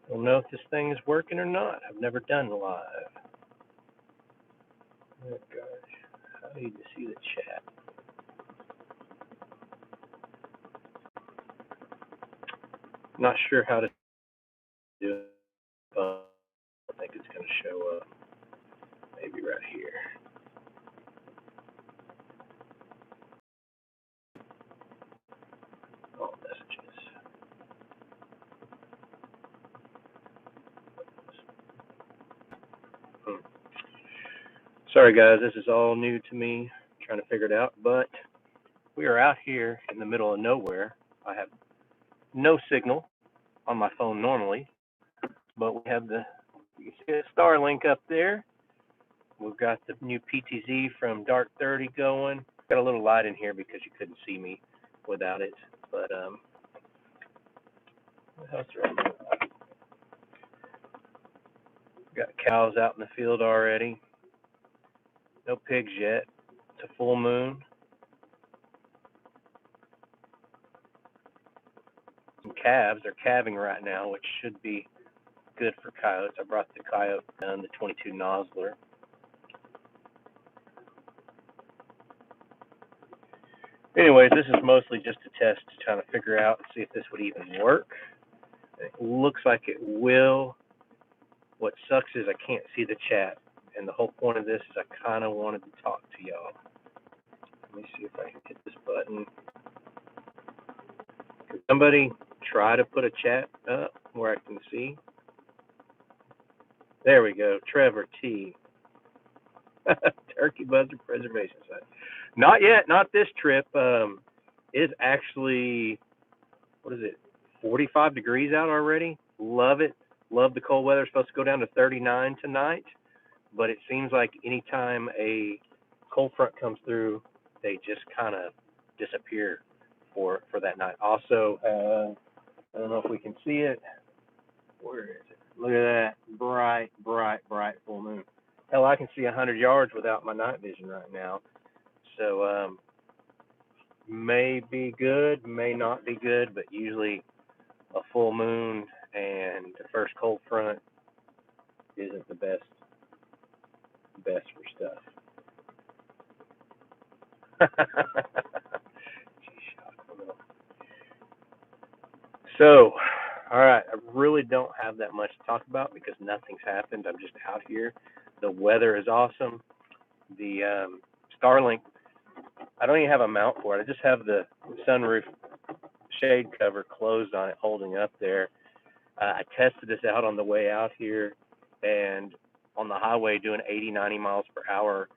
Don't know if this thing is working or not. I've never done live. Oh gosh, I need to see the chat. Not sure how to do it, but I think it's going to show up maybe right here. All messages. Hmm. Sorry guys, this is all new to me, trying to figure it out, but we are out here in the middle of nowhere. I have no signal on my phone normally, but we have you can see the Starlink up there. We've got the new PTZ from Dark 30 going. Got a little light in here because you couldn't see me without it, but what else around here? Got cows out in the field already. No pigs yet. It's a full moon. Some calves. They're calving right now, which should be good for coyotes. I brought the coyote down, the 22 Nosler. Anyways, this is mostly just a test to try to figure out and see if this would even work. It looks like it will. What sucks is I can't see the chat, and the whole point of this is I kind of wanted to talk to y'all. Let me see if I can hit this button. Can somebody try to put a chat up where I can see? There we go. Trevor T. Turkey Buzzard Preservation Site. Not yet. Not this trip. It's actually, what is it, 45 degrees out already. Love it. Love the cold weather. It's supposed to go down to 39 tonight, but it seems like anytime a cold front comes through, they just kind of disappear for that night. Also, I don't know if we can see it. Where is it? Look at that. Bright, bright, bright full moon. Hell, I can see 100 yards without my night vision right now. So, may be good, may not be good, but usually a full moon and the first cold front isn't the best for stuff. So, all right, I really don't have that much to talk about because nothing's happened. I'm just out here. The weather is awesome. The Starlink, I don't even have a mount for it. I just have the sunroof shade cover closed on it, holding up there. I tested this out on the way out here, and on the highway doing 80, 90 miles per hour,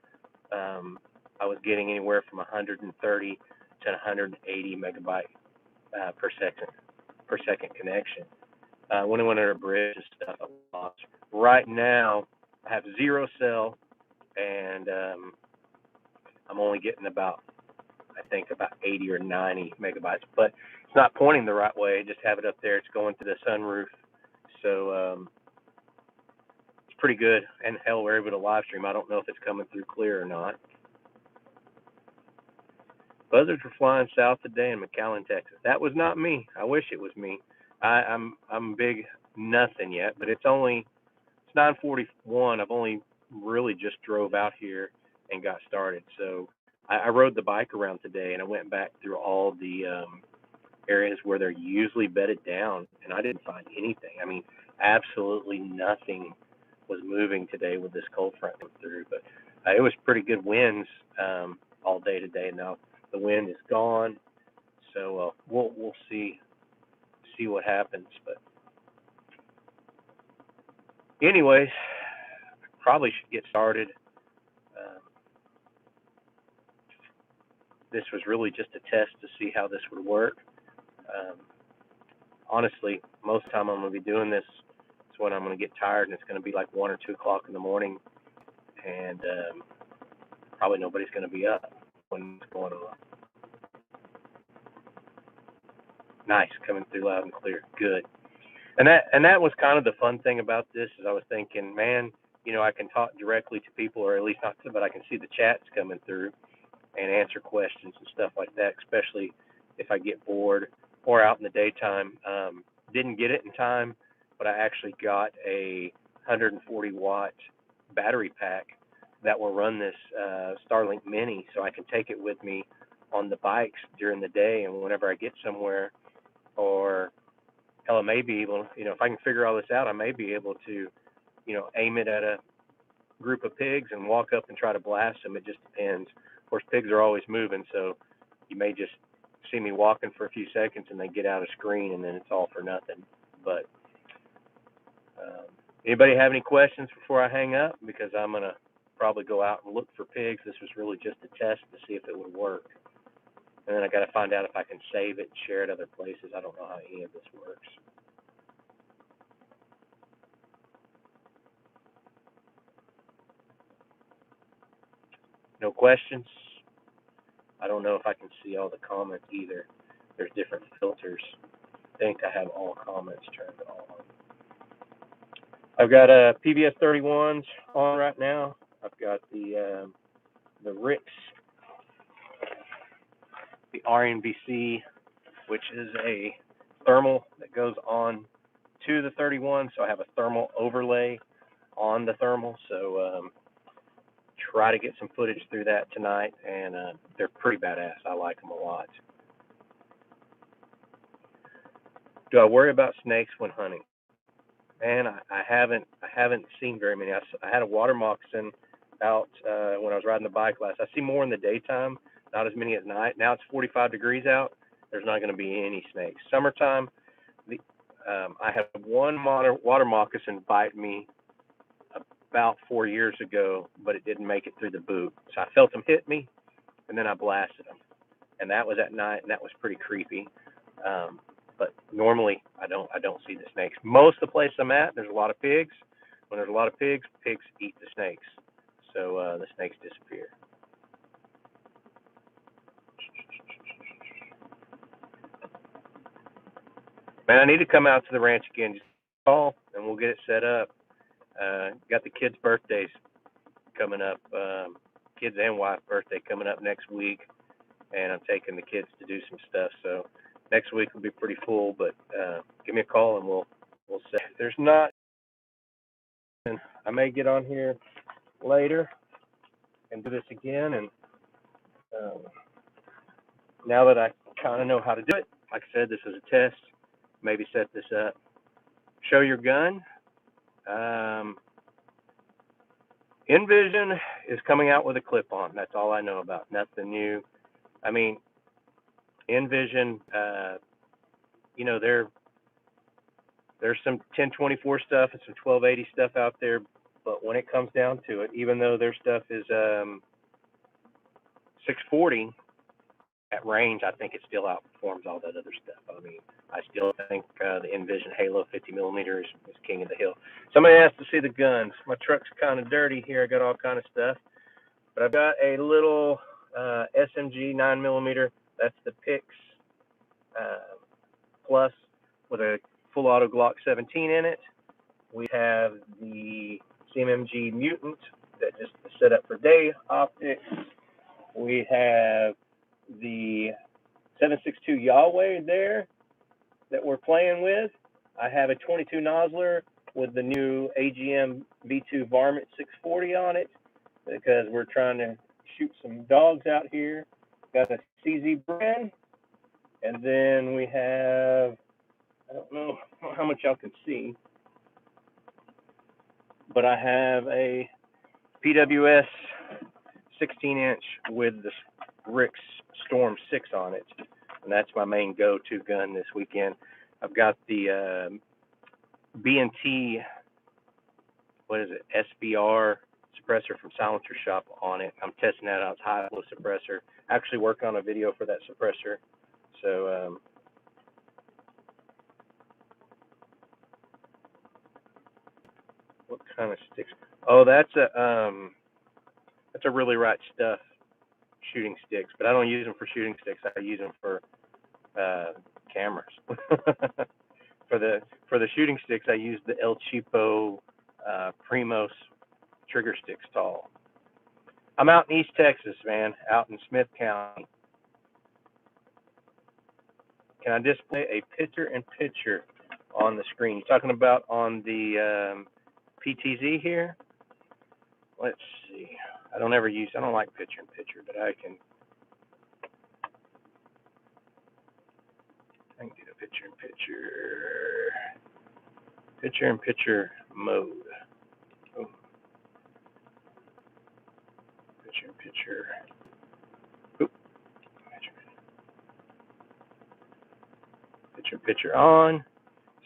I was getting anywhere from 130 to 180 megabyte per second connection. When I went under a bridge and stuff, I lost. Right now, I have zero cell, and I'm only getting about, I think, about 80 or 90 megabytes. But it's not pointing the right way. Just have it up there. It's going to the sunroof. So it's pretty good. And hell, we're able to live stream. I don't know if it's coming through clear or not. Buzzards were flying south today in McAllen, Texas. That was not me. I wish it was me. I'm big nothing yet, but it's 9:41. I've only really just drove out here and got started. So I rode the bike around today, and I went back through all the areas where they're usually bedded down, and I didn't find anything. I mean, absolutely nothing was moving today with this cold front coming through. But it was pretty good winds all day today. Now the wind is gone, so we'll see what happens. But anyways, probably should get started. Um, this was really just a test to see how this would work. Honestly, most of the time I'm going to be doing this. It's when I'm going to get tired, and it's going to be like 1 or 2 o'clock in the morning, and probably nobody's going to be up when it's going on. Nice, coming through loud and clear. Good. And that was kind of the fun thing about this is I was thinking, man, I can talk directly to people, or at least not to, but I can see the chats coming through and answer questions and stuff like that, especially if I get bored or out in the daytime. Didn't get it in time but I actually got a 140-watt battery pack that will run this Starlink Mini, so I can take it with me on the bikes during the day, and whenever I get somewhere, or hell, I may be able, if I can figure all this out, I may be able to, aim it at a group of pigs and walk up and try to blast them. It just depends. Of course, pigs are always moving, so you may just see me walking for a few seconds and they get out of screen, and then it's all for nothing. But anybody have any questions before I hang up? Because I'm going to probably go out and look for pigs. This was really just a test to see if it would work. And then I got to find out if I can save it and share it other places. I don't know how any of this works. No questions? I don't know if I can see all the comments either. There's different filters. I think I have all comments turned on. I've got PVS 31s on right now. I've got the RIX, the RNVC, which is a thermal that goes on to the 31. So I have a thermal overlay on the thermal. So try to get some footage through that tonight, and they're pretty badass. I like them a lot. Do I worry about snakes when hunting? Man, I haven't seen very many. I had a water moccasin out when I was riding the bike last. I see more in the daytime, not as many at night. Now it's 45 degrees out. There's not going to be any snakes. Summertime, I had one water moccasin bite me about 4 years ago, but it didn't make it through the boot. So I felt them hit me, and then I blasted them. And that was at night, and that was pretty creepy. But normally I don't see the snakes. Most of the place I'm at, there's a lot of pigs. When there's a lot of pigs, pigs eat the snakes. So the snakes disappear. Man, I need to come out to the ranch again. Just call, and we'll get it set up. Got the kids' birthdays coming up, kids and wife birthday coming up next week, and I'm taking the kids to do some stuff. So next week will be pretty full, but give me a call and we'll say. If there's not, I may get on here later and do this again. And now that I kind of know how to do it, like I said, this is a test. Maybe set this up. Show your gun. Envision is coming out with a clip-on. That's all I know about. Nothing new. I mean, Envision, there's some 1024 stuff and some 1280 stuff out there, but when it comes down to it, even though their stuff is 640 at range, I think it still outperforms all that other stuff. I mean, I still think the Envision Halo 50 millimeter is king of the hill. Somebody asked to see the guns. My truck's kind of dirty here. I got all kind of stuff, but I've got a little SMG 9 millimeter. That's the Pix Plus with a full auto Glock 17 in it. We have the CMMG Mutant that just is set up for day optics. We have the 7.62 Yahweh there that we're playing with. I have a 22 Nosler with the new AGM V2 Varmint 640 on it because we're trying to shoot some dogs out here. Got a CZ brand, and then we have, I don't know how much y'all can see, but I have a PWS 16-inch with the RIX Storm 6 on it, and that's my main go-to gun this weekend. I've got the B&T, what is it, SBR suppressor from Silencer Shop on it. I'm testing that out. It's high-flow suppressor. Actually working on a video for that suppressor. So what kind of sticks? Oh, that's a really right stuff shooting sticks, but I don't use them for shooting sticks. I use them for cameras. For the shooting sticks, I use the El Cheapo Primos trigger sticks tall. I'm out in East Texas, man, out in Smith County. Can I display a picture-in-picture on the screen. You're talking about on the PTZ here? Let's see. I don't like picture in picture, but I can do a picture in picture mode. Oh, picture in picture. Oop. Picture in picture on.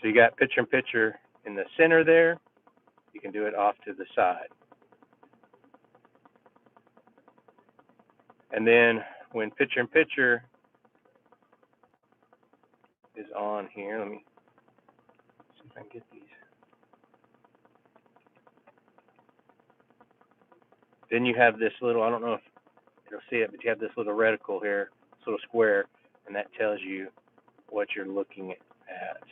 So you got picture in picture in the center there. You can do it off to the side. And then when picture in picture is on here, let me see if I can get these. Then you have this little, I don't know if you'll see it, but you have this little reticle here, this little square, and that tells you what you're looking at.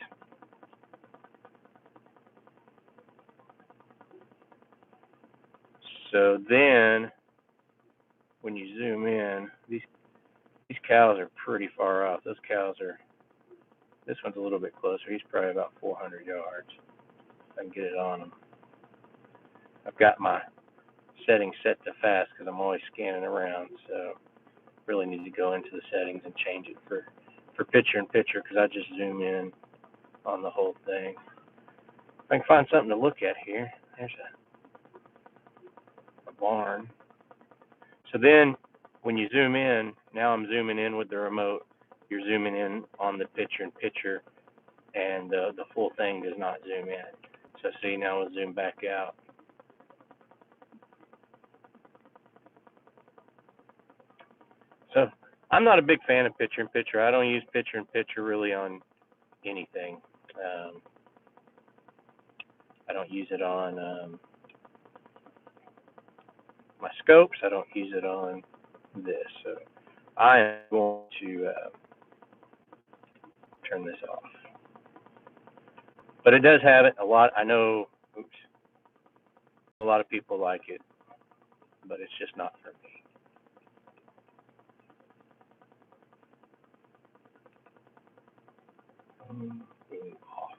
So then, when you zoom in, these cows are pretty far off. Those cows are, this one's a little bit closer. He's probably about 400 yards. If I can get it on him. I've got my settings set to fast because I'm always scanning around, so really need to go into the settings and change it for picture in picture because I just zoom in on the whole thing. If I can find something to look at here, there's a barn. So then when you zoom in, now I'm zooming in with the remote, you're zooming in on the picture in picture, and the full thing does not zoom in. So see, now we'll zoom back out. So I'm not a big fan of picture in picture. I don't use picture in picture really on anything. I don't use it on my scopes. I don't use it on this. So I am going to turn this off. But it does have it a lot. I know, a lot of people like it, but it's just not for me. Off.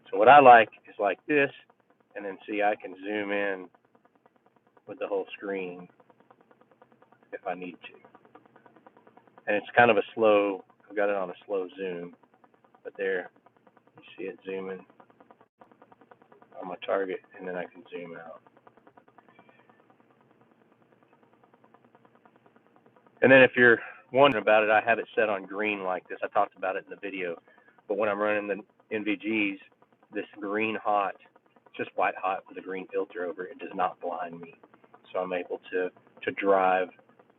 So what I like is like this, and then see I can zoom in with the whole screen if I need to. And it's kind of a slow, I've got it on a slow zoom, but there, you see it zooming on my target, and then I can zoom out. And then if you're wondering about it, I have it set on green like this. I talked about it in the video, but when I'm running the NVGs, this green hot, it's just white hot with a green filter over it. It does not blind me. So I'm able to drive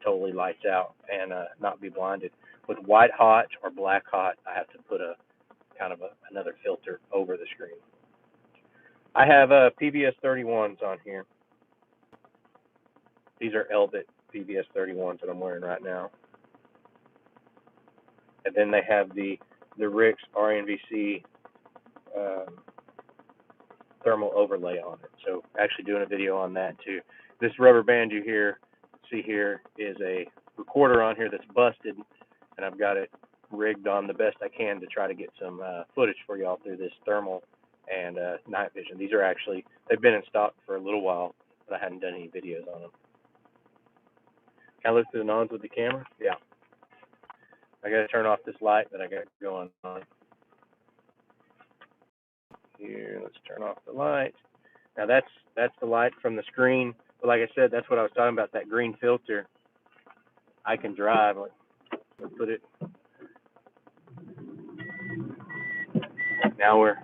totally lights out and not be blinded. With white hot or black hot, I have to put a kind of another filter over the screen. I have PVS 31s on here. These are Elbit PVS 31s that I'm wearing right now. And then they have the Rix RNVC thermal overlay on it. So actually doing a video on that too. This rubber band you see here is a recorder on here that's busted, and I've got it rigged on the best I can to try to get some footage for y'all through this thermal and night vision. These are actually, they've been in stock for a little while, but I hadn't done any videos on them. Can I look through the nons with the camera? Yeah. I got to turn off this light that I got going on. Here, let's turn off the light. Now that's the light from the screen. But like I said, that's what I was talking about, that green filter. I can drive. Let's put it. Now we're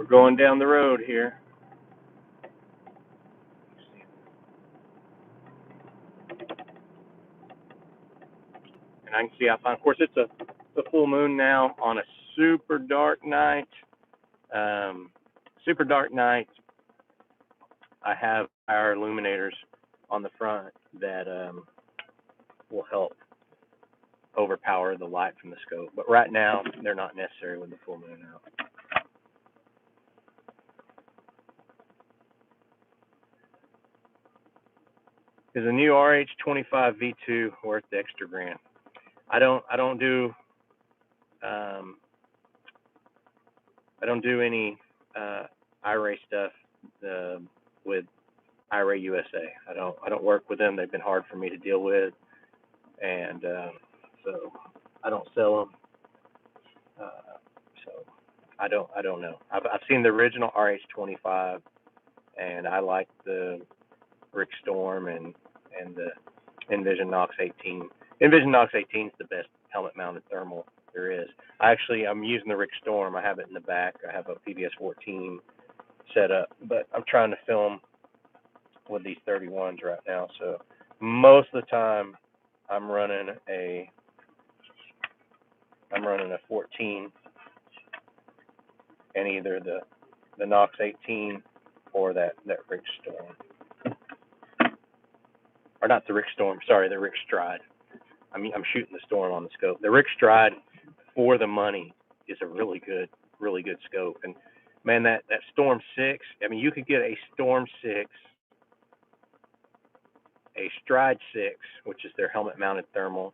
going down the road here. And I can see how fine. Of course, it's a full moon now on a super dark night. Super dark night. I have our illuminators on the front that will help overpower the light from the scope. But right now, they're not necessary with the full moon out. Is a new RH25 V2 worth the extra grand? I don't do um, I don't do any IRA stuff uh, with IRA USA. I don't work with them. They've been hard for me to deal with, and so I don't sell them. So I don't know. I've seen the original RH25, and I like the Rick Storm and the Envision Knox 18. Envision Knox 18 is the best helmet mounted thermal there is. I'm using the Rick Storm. I have it in the back. I have a PBS 14 set up, but I'm trying to film with these 31s right now. So most of the time, I'm running a 14 and either the Knox 18 or that Rick Storm, or not the Rick Storm. Sorry, the Rick Stride. I'm shooting the Storm on the scope. The Rick Stride for the money is a really good scope. And man, that Storm 6. I mean, you could get a Storm 6, a Stride 6, which is their helmet mounted thermal,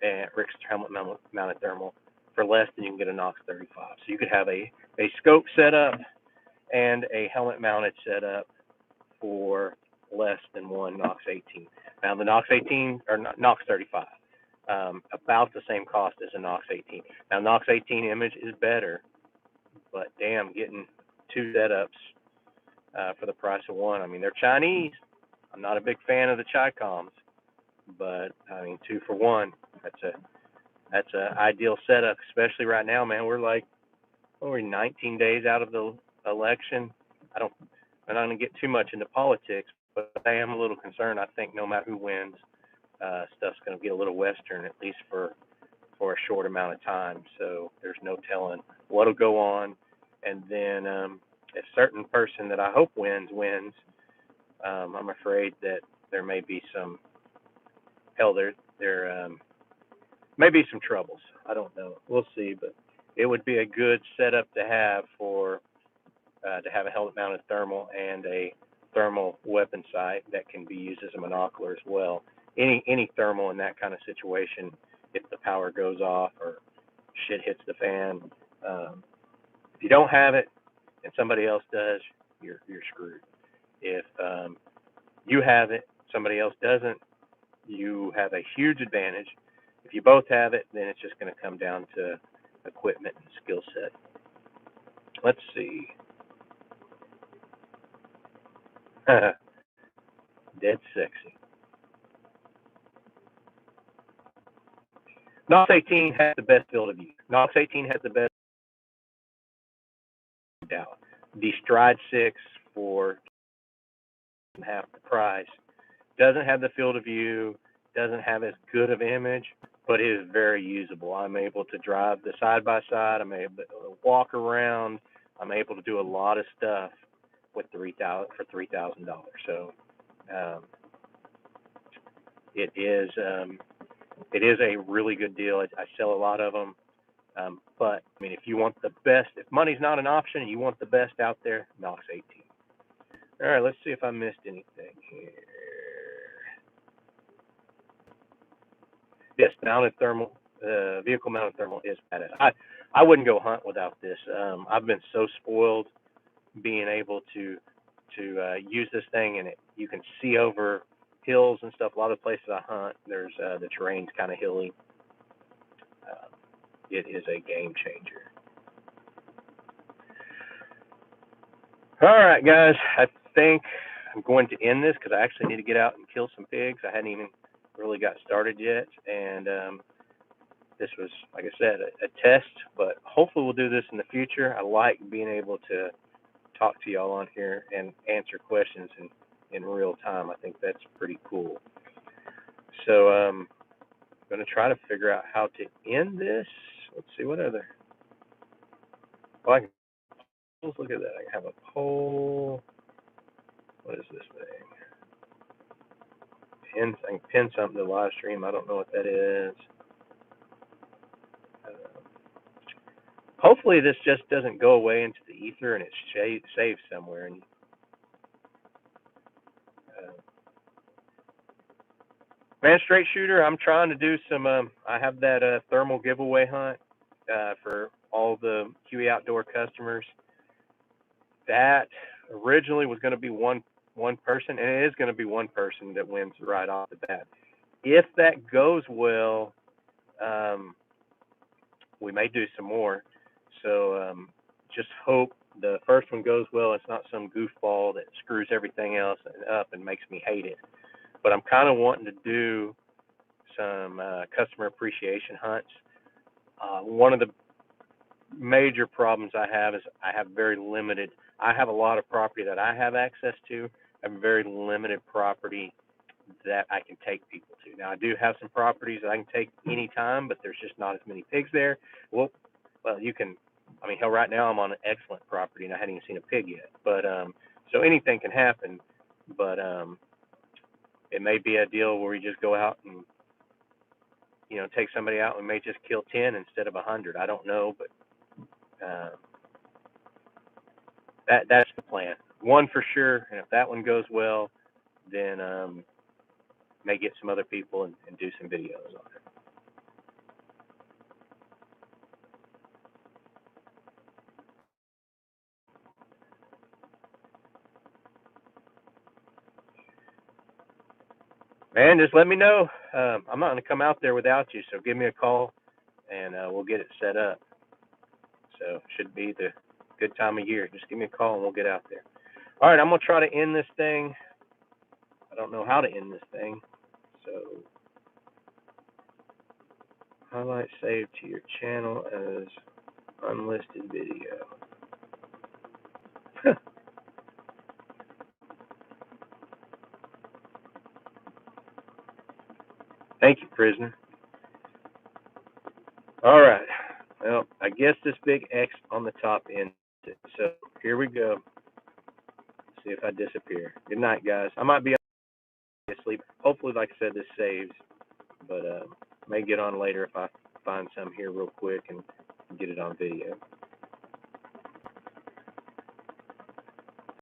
and Rick's helmet mounted thermal for less than you can get a Knox 35. So you could have a scope setup and a helmet mounted setup for less than one Knox 18. Now the Knox 18 or Knox 35, about the same cost as a Knox 18. Now Knox 18 image is better, but damn, getting two setups for the price of one. I mean, they're Chinese. I'm not a big fan of the Chi-Coms, but I mean, 2 for 1. That's a ideal setup, especially right now, man. We're 19 days out of the election. I'm not going to get too much into politics, but I am a little concerned. I think no matter who wins, stuff's going to get a little Western, at least for a short amount of time. So there's no telling what'll go on. And then if a certain person that I hope wins, I'm afraid that there may be some there may be some troubles. I don't know. We'll see, but it would be a good setup to have to have a helmet-mounted thermal and a thermal weapon sight that can be used as a monocular as well. Any thermal in that kind of situation, if the power goes off or shit hits the fan, if you don't have it and somebody else does, you're screwed. If you have it, somebody else doesn't, you have a huge advantage. If you both have it, then it's just going to come down to equipment and skill set. Let's see. Dead sexy. Knox 18 has the best field of view. Knox 18 has the best doubt. The Stride 6 for half the price doesn't have the field of view, doesn't have as good of image, but it is very usable. I'm able to drive the side by side. I'm able to walk around. I'm able to do a lot of stuff with $3,000. So it is a really good deal. I sell a lot of them. But I mean, if you want the best, if money's not an option and you want the best out there, Knox 18. All right, let's see if I missed anything here. Yes, vehicle mounted thermal is badass. I wouldn't go hunt without this. I've been so spoiled being able to use this thing, and you can see over hills and stuff. A lot of the places I hunt, there's the terrain's kind of hilly. It is a game changer. All right, guys, I think I'm going to end this because I actually need to get out and kill some pigs. I hadn't even really got started yet, and this was, like I said, a test, but hopefully we'll do this in the future. I like being able to talk to y'all on here and answer questions in real time. I think that's pretty cool. So I'm going to try to figure out how to end this. Let's see, what other? Well, let's look at that. I have a poll. What is this thing? I can pin something to live stream. I don't know what that is. Hopefully this just doesn't go away into the ether and it's saved somewhere. And Man, straight shooter, I'm trying to do some, I have that thermal giveaway hunt for all the QE Outdoor customers. That originally was going to be one person, and it is going to be one person that wins right off the bat. If that goes well, um, we may do some more. So just hope the first one goes well. It's not some goofball that screws everything else up and makes me hate it. But I'm kind of wanting to do some customer appreciation hunts. One of the major problems I have is I have very limited. I have a lot of property that I have access to. I have very limited property that I can take people to. Now I do have some properties that I can take any time, but there's just not as many pigs there. Well, you can. I mean, hell, right now I'm on an excellent property and I hadn't even seen a pig yet. But so anything can happen. But it may be a deal where we just go out and take somebody out. We may just kill 10 instead of 100. I don't know, but uh, that's the plan. One for sure, and if that one goes well, then may get some other people and do some videos on it. Man, just let me know. I'm not going to come out there without you, so give me a call and we'll get it set up. So should be the good time of year. Just give me a call and we'll get out there. All right, I'm going to try to end this thing. I don't know how to end this thing. So highlight save to your channel as unlisted video. Thank you, prisoner. All right. Well, I guess this big X on the top ends it. So here we go. See if I disappear. Good night, guys. I might be asleep. Hopefully, like I said, this saves, but may get on later if I find some here real quick and get it on video.